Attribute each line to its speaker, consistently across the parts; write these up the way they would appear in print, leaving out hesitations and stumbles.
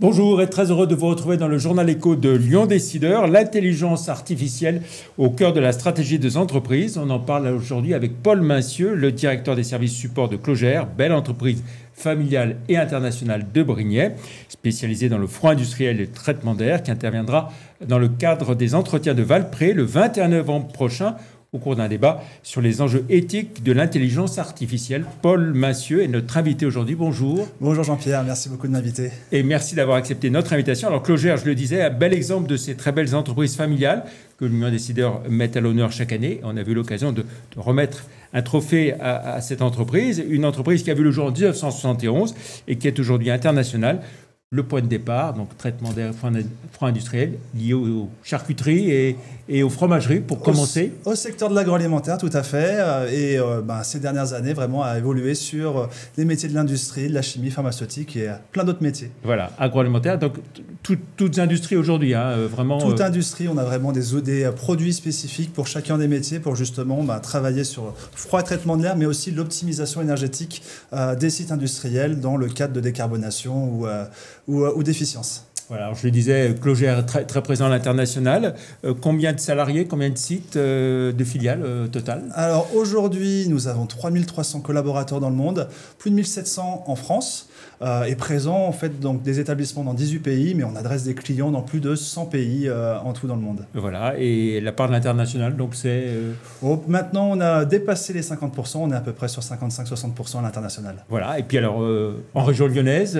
Speaker 1: Bonjour et très heureux de vous retrouver dans le journal écho de Lyon Décideur, l'intelligence artificielle au cœur de la stratégie des entreprises. On en parle aujourd'hui avec Paul Mincieux, le directeur des services support de Clogère, belle entreprise familiale et internationale de Brignais, spécialisée dans le froid industriel et le traitement d'air, qui interviendra dans le cadre des entretiens de Valpré le 21 novembre prochain au cours d'un débat sur les enjeux éthiques de l'intelligence artificielle. Paul Mincieux est notre invité aujourd'hui. Bonjour.
Speaker 2: Bonjour Jean-Pierre, merci beaucoup de m'inviter.
Speaker 1: Et merci d'avoir accepté notre invitation. Alors Clogère, je le disais, un bel exemple de ces très belles entreprises familiales que l'Union Décideur met à l'honneur chaque année. On a eu l'occasion de remettre un trophée à cette entreprise, une entreprise qui a vu le jour en 1971 et qui est aujourd'hui internationale. Le point de départ, donc traitement d'air froid industriel lié aux charcuteries et aux fromageries pour commencer.
Speaker 2: Au secteur de l'agroalimentaire, tout à fait. Et ces dernières années, vraiment, a évolué sur les métiers de l'industrie, de la chimie pharmaceutique et plein d'autres métiers.
Speaker 1: Voilà, agroalimentaire, donc toutes industries aujourd'hui, vraiment.
Speaker 2: Toute industrie, on a vraiment des produits spécifiques pour chacun des métiers pour justement travailler sur froid traitement de l'air, mais aussi l'optimisation énergétique des sites industriels dans le cadre de décarbonation ou d'efficience.
Speaker 1: Voilà, alors je le disais, Clogère est très présent à l'international. Combien de salariés, combien de sites de filiales total?
Speaker 2: Alors aujourd'hui, nous avons 3300 collaborateurs dans le monde, plus de 1700 en France, et présents en fait donc des établissements dans 18 pays, mais on adresse des clients dans plus de 100 pays en tout dans le monde.
Speaker 1: Voilà, et la part de l'international, donc c'est...
Speaker 2: Maintenant, on a dépassé les 50%, on est à peu près sur 55-60% à l'international.
Speaker 1: Voilà, et puis alors, en région lyonnaise,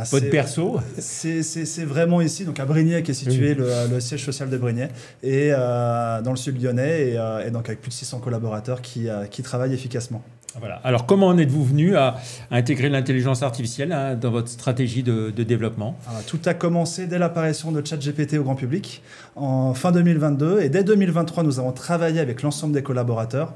Speaker 1: votre perso?
Speaker 2: C'est vraiment ici, donc à Brignais, qui est situé le siège social de Brignais, et dans le sud lyonnais, et donc avec plus de 600 collaborateurs qui travaillent efficacement.
Speaker 1: Voilà. Alors, comment en êtes-vous venu à intégrer l'intelligence artificielle dans votre stratégie de développement?
Speaker 2: Tout a commencé dès l'apparition de ChatGPT au grand public en fin 2022. Et dès 2023, nous avons travaillé avec l'ensemble des collaborateurs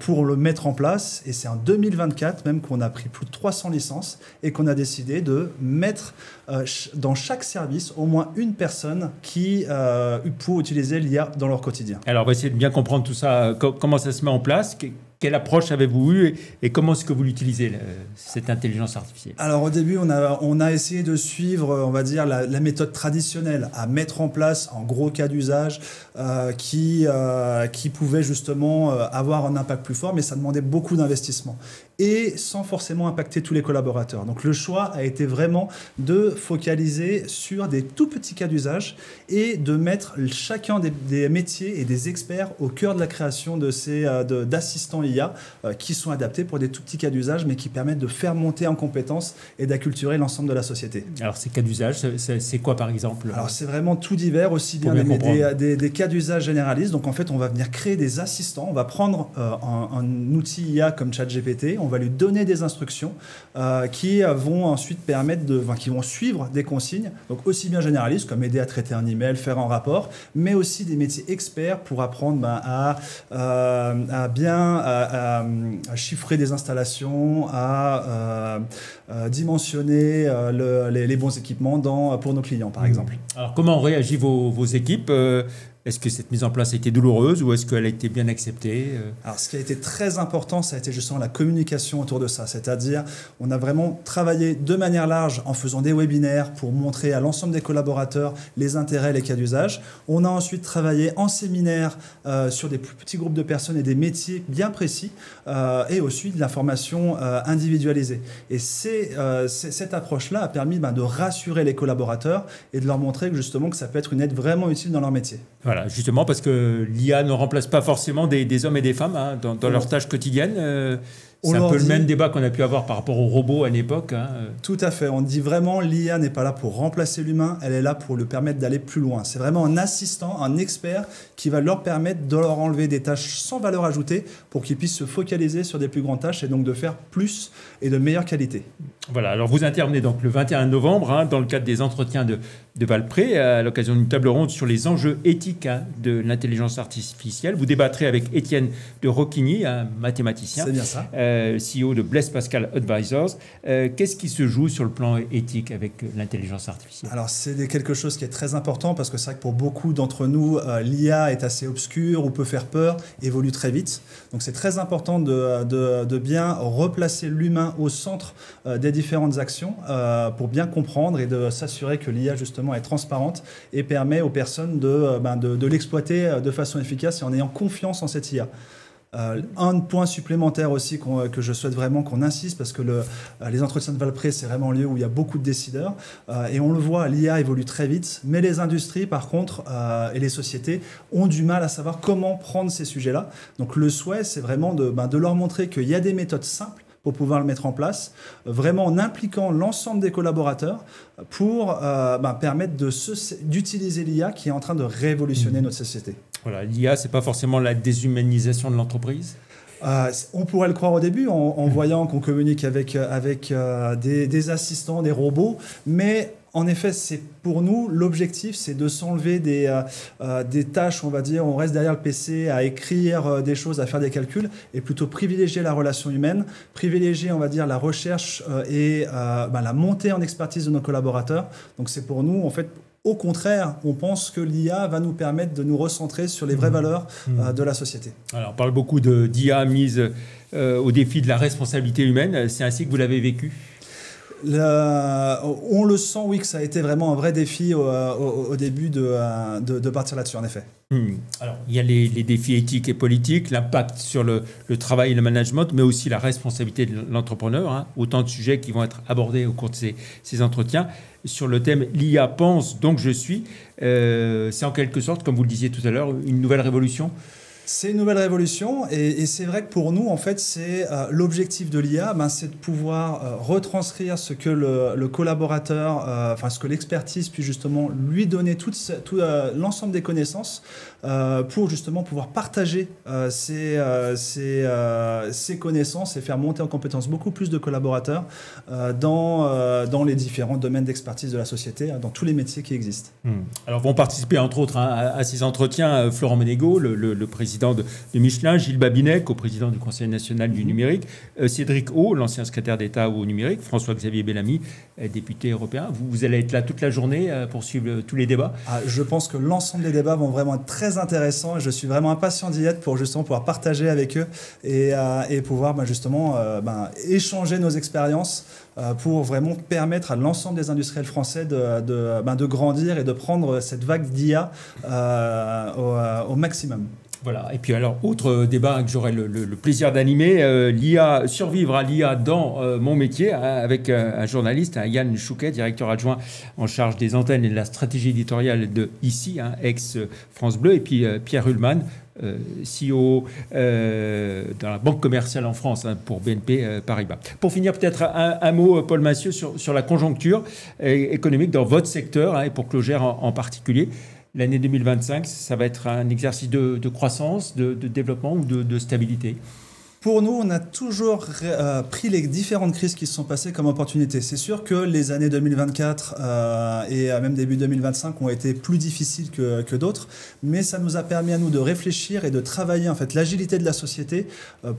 Speaker 2: pour le mettre en place. Et c'est en 2024 même qu'on a pris plus de 300 licences et qu'on a décidé de mettre dans chaque service au moins une personne qui pour utiliser l'IA dans leur quotidien.
Speaker 1: Alors, on va essayer de bien comprendre tout ça. Comment ça se met en place? Quelle approche avez-vous eue et comment est-ce que vous l'utilisez, cette intelligence artificielle?
Speaker 2: Alors au début, on a essayé de suivre, on va dire, la méthode traditionnelle, à mettre en place un gros cas d'usage qui pouvait justement avoir un impact plus fort, mais ça demandait beaucoup d'investissement et sans forcément impacter tous les collaborateurs. Donc le choix a été vraiment de focaliser sur des tout petits cas d'usage et de mettre chacun des métiers et des experts au cœur de la création d'assistants IA qui sont adaptés pour des tout petits cas d'usage, mais qui permettent de faire monter en compétences et d'acculturer l'ensemble de la société.
Speaker 1: Alors ces cas d'usage, c'est quoi par exemple?
Speaker 2: Alors c'est vraiment tout divers, aussi bien des cas d'usage généralistes. Donc en fait, on va venir créer des assistants, on va prendre un outil IA comme ChatGPT, on va lui donner des instructions qui vont ensuite permettre qui vont suivre des consignes, donc aussi bien généralistes comme aider à traiter un email, faire un rapport, mais aussi des métiers experts pour apprendre à chiffrer des installations, à dimensionner les bons équipements pour nos clients, par exemple.
Speaker 1: Alors, comment ont réagi vos équipes? Est-ce que cette mise en place a été douloureuse ou est-ce qu'elle a été bien acceptée?
Speaker 2: Alors, ce qui a été très important, ça a été justement la communication autour de ça. C'est-à-dire, on a vraiment travaillé de manière large en faisant des webinaires pour montrer à l'ensemble des collaborateurs les intérêts, les cas d'usage. On a ensuite travaillé en séminaire sur des plus petits groupes de personnes et des métiers bien précis et aussi de la formation individualisée. Et cette approche-là a permis de rassurer les collaborateurs et de leur montrer que ça peut être une aide vraiment utile dans leur métier.
Speaker 1: Voilà, justement parce que l'IA ne remplace pas forcément des hommes et des femmes dans leurs tâches quotidiennes. C'est un peu le même débat qu'on a pu avoir par rapport aux robots à l'époque.
Speaker 2: Tout à fait. On dit vraiment l'IA n'est pas là pour remplacer l'humain, elle est là pour lui permettre d'aller plus loin. C'est vraiment un assistant, un expert qui va leur permettre de leur enlever des tâches sans valeur ajoutée pour qu'ils puissent se focaliser sur des plus grandes tâches et donc de faire plus et de meilleure qualité.
Speaker 1: Voilà, alors vous intervenez donc le 21 novembre dans le cadre des entretiens de Valpré à l'occasion d'une table ronde sur les enjeux éthiques de l'intelligence artificielle. Vous débattrez avec Étienne de Roquigny, un mathématicien.
Speaker 2: C'est bien ça.
Speaker 1: CEO de Blaise Pascal Advisors. Qu'est-ce qui se joue sur le plan éthique avec l'intelligence artificielle?
Speaker 2: Alors, c'est quelque chose qui est très important parce que c'est vrai que pour beaucoup d'entre nous, l'IA est assez obscure ou peut faire peur, évolue très vite. Donc, c'est très important de bien replacer l'humain au centre des différentes actions pour bien comprendre et de s'assurer que l'IA, justement, est transparente et permet aux personnes de l'exploiter de façon efficace et en ayant confiance en cette IA. Un point supplémentaire aussi que je souhaite vraiment qu'on insiste, parce que les entretiens de Valpré, c'est vraiment un lieu où il y a beaucoup de décideurs. Et on le voit, l'IA évolue très vite, mais les industries, par contre, et les sociétés ont du mal à savoir comment prendre ces sujets-là. Donc le souhait, c'est vraiment de leur montrer qu'il y a des méthodes simples pour pouvoir le mettre en place, vraiment en impliquant l'ensemble des collaborateurs pour permettre d'utiliser l'IA qui est en train de révolutionner notre société.
Speaker 1: Voilà, l'IA, ce n'est pas forcément la déshumanisation de l'entreprise?
Speaker 2: On pourrait le croire au début en voyant qu'on communique avec des assistants, des robots, mais en effet, c'est pour nous, l'objectif, c'est de s'enlever des tâches, on va dire, on reste derrière le PC à écrire des choses, à faire des calculs, et plutôt privilégier la relation humaine, privilégier, on va dire, la recherche et la montée en expertise de nos collaborateurs. Donc c'est pour nous, en fait, au contraire, on pense que l'IA va nous permettre de nous recentrer sur les vraies valeurs de la société. Alors,
Speaker 1: on parle beaucoup d'IA mise au défi de la responsabilité humaine. C'est ainsi que vous l'avez vécu?
Speaker 2: On le sent, oui, que ça a été vraiment un vrai défi au début de partir là-dessus, en effet.
Speaker 1: Alors, il y a les défis éthiques et politiques, l'impact sur le travail et le management, mais aussi la responsabilité de l'entrepreneur. Autant de sujets qui vont être abordés au cours de ces entretiens. Sur le thème « L'IA pense, donc je suis », c'est en quelque sorte, comme vous le disiez tout à l'heure, une nouvelle révolution.
Speaker 2: C'est une nouvelle révolution et c'est vrai que pour nous, en fait, c'est l'objectif de l'IA, c'est de pouvoir retranscrire ce que le collaborateur, ce que l'expertise puisse justement lui donner tout l'ensemble des connaissances pour justement pouvoir partager ces connaissances et faire monter en compétence beaucoup plus de collaborateurs dans les différents domaines d'expertise de la société, dans tous les métiers qui existent.
Speaker 1: Alors vont participer entre autres à ces entretiens Florent Menegaux, le président de Michelin, Gilles Babinet, co-président du Conseil national du numérique, Cédric O, l'ancien secrétaire d'État au numérique, François-Xavier Bellamy, député européen. Vous allez être là toute la journée pour suivre tous les débats?
Speaker 2: Je pense que l'ensemble des débats vont vraiment être très intéressants et je suis vraiment impatient d'y être pour justement pouvoir partager avec eux et pouvoir échanger nos expériences pour vraiment permettre à l'ensemble des industriels français de grandir et de prendre cette vague d'IA au maximum.
Speaker 1: Voilà. Et puis alors, autre débat que j'aurai le plaisir d'animer, survivre à l'IA dans mon métier, avec un journaliste, Yann Chouquet, directeur adjoint en charge des antennes et de la stratégie éditoriale de ICI, ex-France Bleu, et puis Pierre Ullmann, CEO dans la banque commerciale en France pour BNP Paribas. Pour finir, peut-être un mot, Paul Massieu, sur la conjoncture économique dans votre secteur, et pour Clogère en particulier. L'année 2025, ça va être un exercice de croissance, de développement ou de stabilité?
Speaker 2: Pour nous, on a toujours pris les différentes crises qui se sont passées comme opportunités. C'est sûr que les années 2024 et même début 2025 ont été plus difficiles que d'autres, mais ça nous a permis à nous de réfléchir et de travailler en fait l'agilité de la société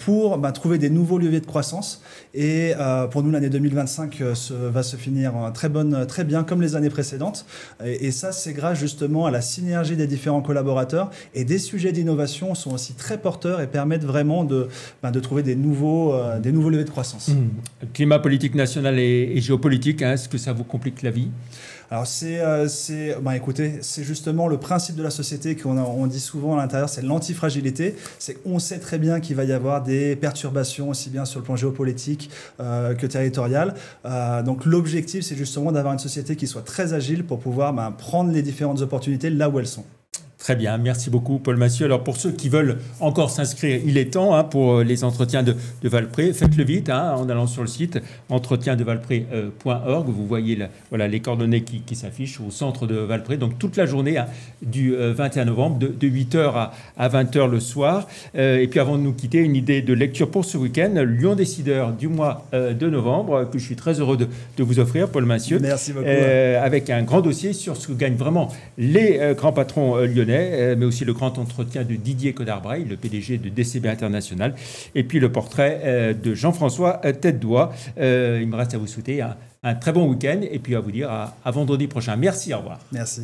Speaker 2: pour trouver des nouveaux leviers de croissance. Et pour nous, l'année 2025 va se finir très bien comme les années précédentes. Et ça, c'est grâce justement à la synergie des différents collaborateurs, et des sujets d'innovation sont aussi très porteurs et permettent vraiment de trouver des nouveaux leviers de croissance.
Speaker 1: Climat politique national et géopolitique, est-ce que ça vous complique la vie?
Speaker 2: Alors écoutez, c'est justement le principe de la société qu'on dit souvent à l'intérieur, c'est l'antifragilité. C'est qu'on sait très bien qu'il va y avoir des perturbations aussi bien sur le plan géopolitique que territorial. Donc l'objectif, c'est justement d'avoir une société qui soit très agile pour pouvoir prendre les différentes opportunités là où elles sont.
Speaker 1: Très bien, merci beaucoup Paul Massieu. Alors pour ceux qui veulent encore s'inscrire, il est temps pour les entretiens de Valpré. Faites-le vite en allant sur le site entretiendevalpré.org. Vous voyez les coordonnées qui s'affichent au centre de Valpré. Donc toute la journée du 21 novembre de 8h à 20h le soir. Et puis avant de nous quitter, une idée de lecture pour ce week-end. Lyon Décideur du mois de novembre que je suis très heureux de vous offrir, Paul Massieu.
Speaker 2: Merci beaucoup.
Speaker 1: Avec un grand dossier sur ce que gagnent vraiment les grands patrons lyonnais. Brunet, mais aussi le grand entretien de Didier Codard-Braille, le PDG de DCB International, et puis le portrait de Jean-François Tête-Doigt. Il me reste à vous souhaiter un très bon week-end et puis à vous dire à vendredi prochain. Merci, au revoir.
Speaker 2: Merci.